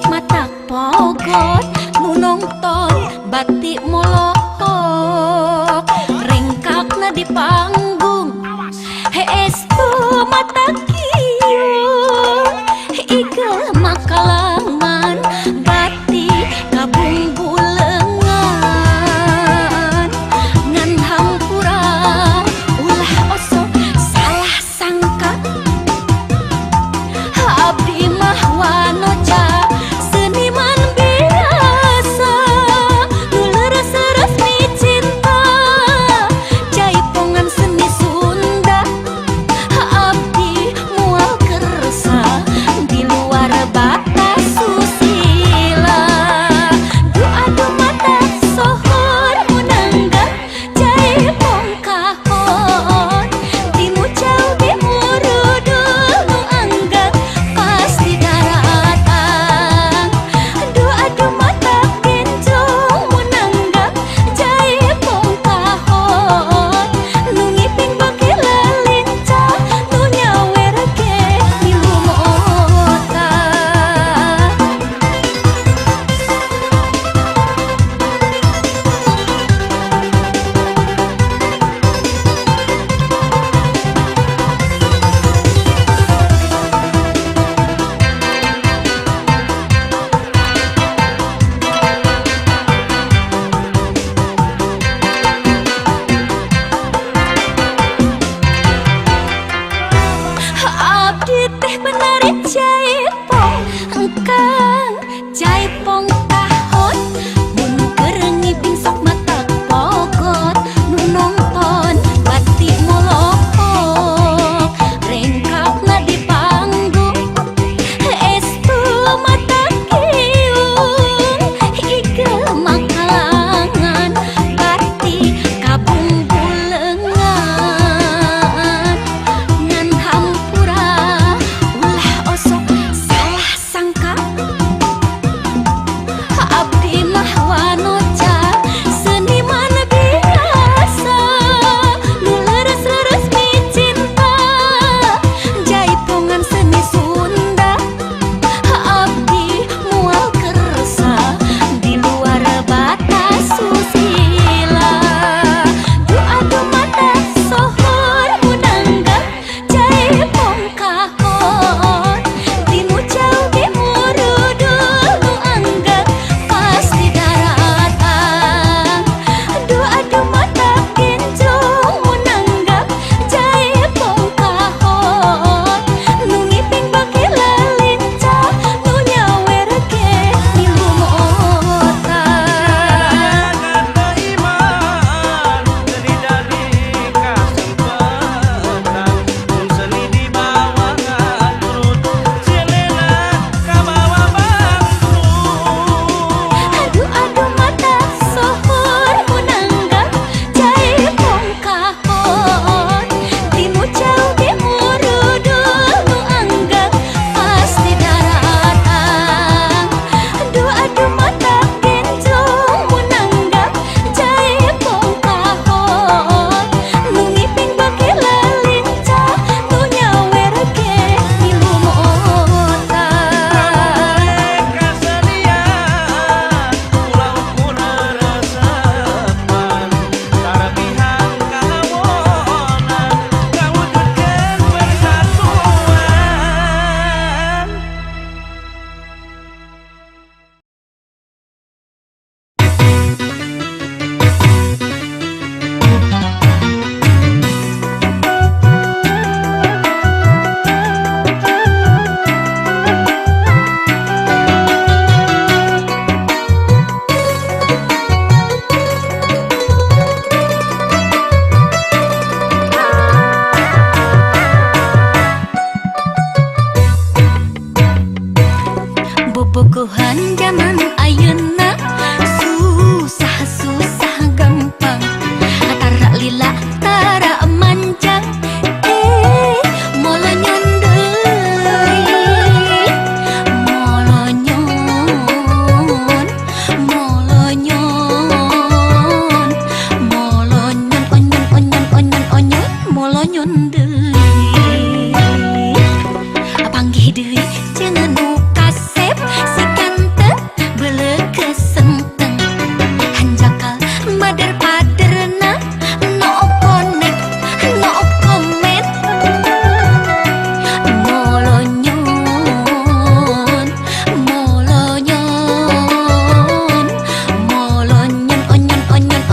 Matak pogot nu nongton batik molohok ringkakna di panggung heestu mata kieu ieu makalangan batik kabungbulengan ngan hampura ulah osok salah sangka abdi mah wanoja seniman biasa nu leres-leres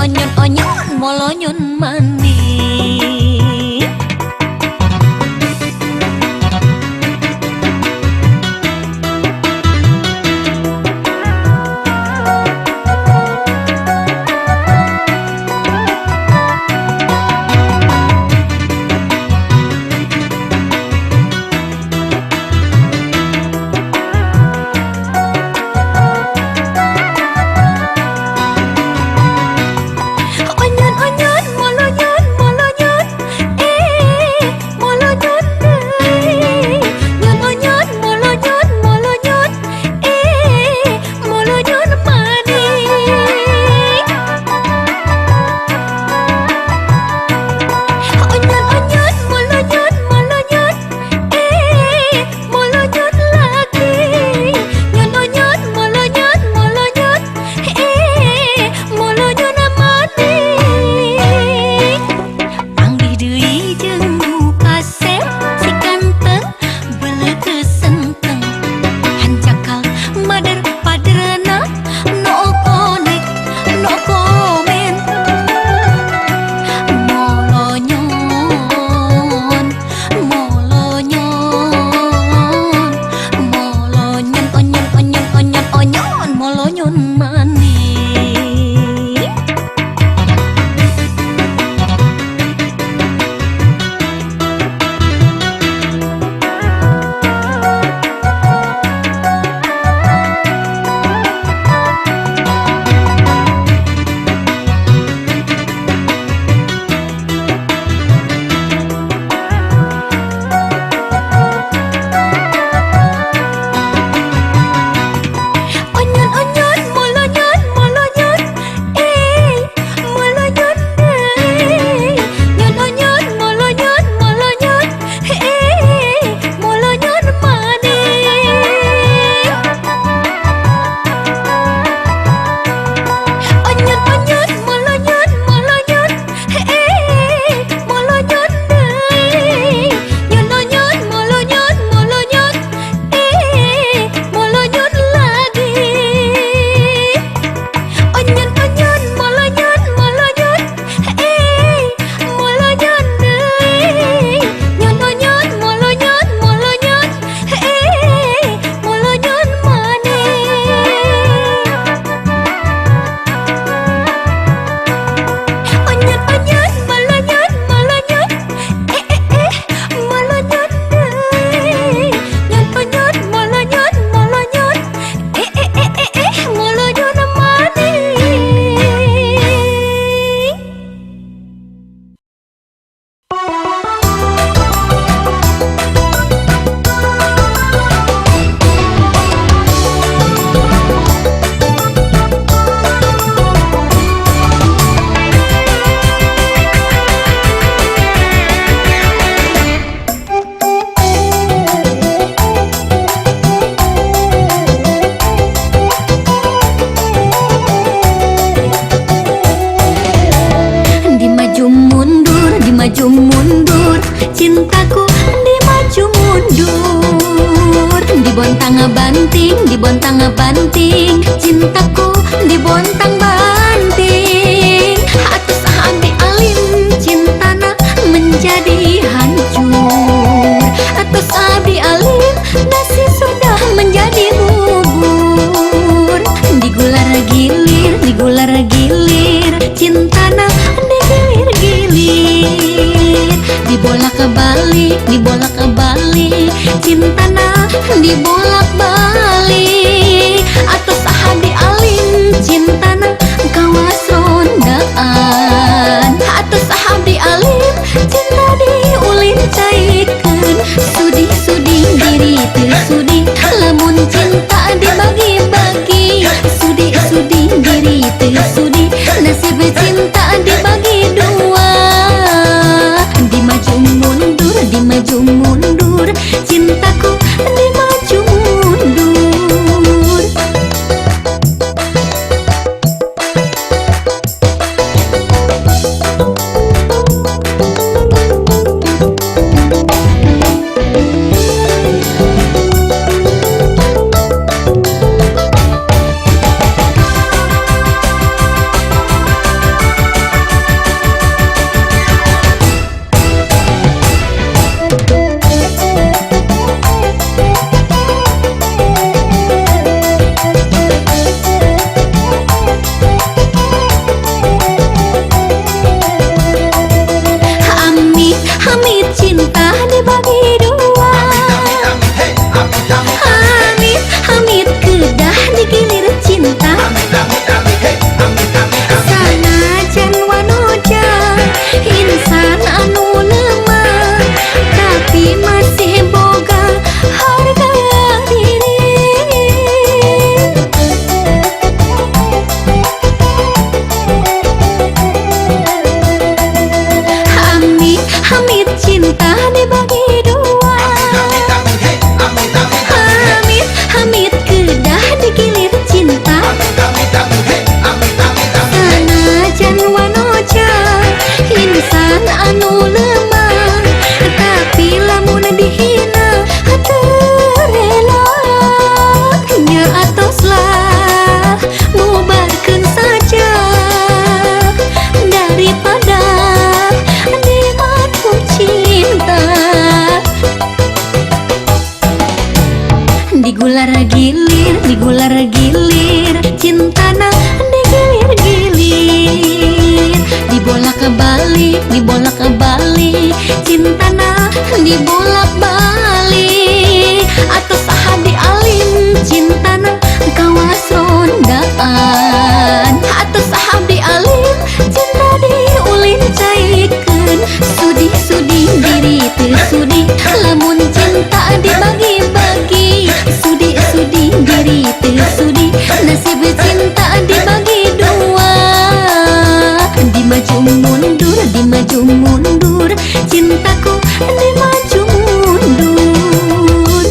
onyon molonyon mandi. Banting cintaku dibontang banting, atus abi alim cintana menjadi hancur, atus abi alim nasi sudah menjadi bubur. Digular gilir cintana digilir-gilir, dibolak-balik cintana dibolak-balik, atau sahabi alim cintana kawas rondaan, atau sahabi alim cinta diulin cairkeun, sudi diri teu sudi lamun cinta dibagi-bagi, sudi diri teu sudi nasib cinta dibagi dua. Dimaju mundur cintaku dimaju mundur. balik, dibolak-balik, cintana dibolak-balik. Atau saha dialim cintana kawas rondaan. Atau saha dialim cinta diulin caikeun. Sudi-sudi diri teu sudi, lamun cinta dibagi-bagi. Sudi-sudi diri teu sudi, nasib cinta dibagi dua. Dimaju mundur, dimaju mundur, cintaku dimaju mundur.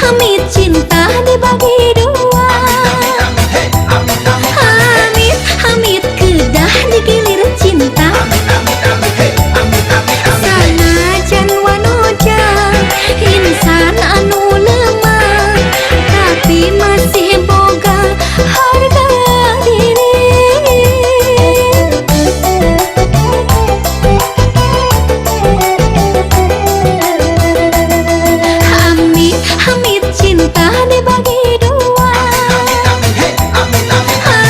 Amit cinta dibagi dua. Amit, amit kedah digilir cinta. Sanajan wanoja insan anu lemah, tapi masih boga harga diri. Amit, amit cinta dibagi dua.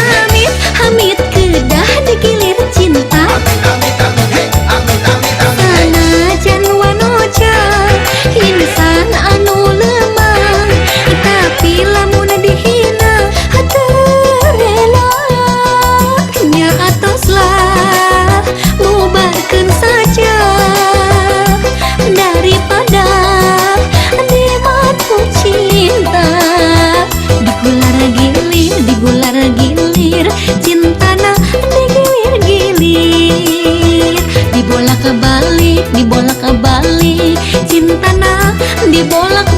Amit, amit kedah digilir cinta. Sanajan wanoja insan anu lemah, tapi lamun dihina terela. Nya atoslah bubarkeun saja daripada dimatu cinta. Digular gilir, cintana digilir-gilir. Dibolak-balik, cintana dibolak